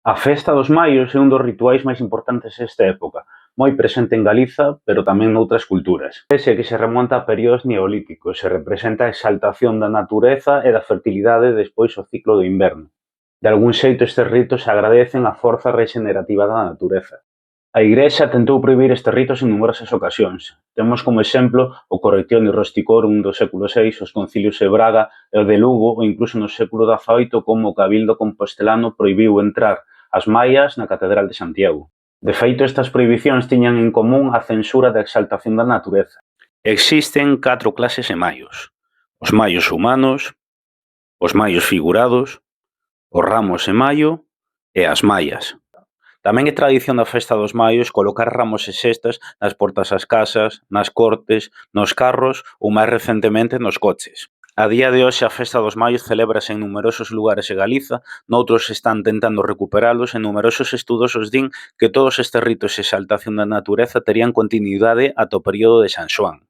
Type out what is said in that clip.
A festa dos Maios é un dos rituais máis importantes desta época, moi presente en Galiza, pero tamén noutras culturas. Ese que se remonta a períodos neolíticos e representa a exaltación da natureza e da fertilidade despois do ciclo do inverno. De algún xeito estes ritos agradecen a forza rexenerativa da natureza. A Igrexa tentou prohibir estes ritos en numerosas ocasións. Temos como exemplo o Correctionis Rusticorum do século VI, os concilios de Braga e o de Lugo, ou incluso no século XVIII como o Cabildo Compostelano prohibiu entrar as maias na Catedral de Santiago. De feito, estas prohibicións tiñan en común a censura da exaltación da natureza. Existen 4 clases de maios: os maios humanos, os maios figurados, os ramos de maio e as maias. Tamén é tradición da festa dos maios colocar ramos e cestas nas portas das casas, nas cortes, nos carros ou máis recentemente nos coches. A día de hoxe a festa dos maios celébrase en numerosos lugares de Galiza, noutros están tentando recuperalos e numerosos estudosos din que todos estes ritos de exaltación da natureza terían continuidade ata o período de San Xoán.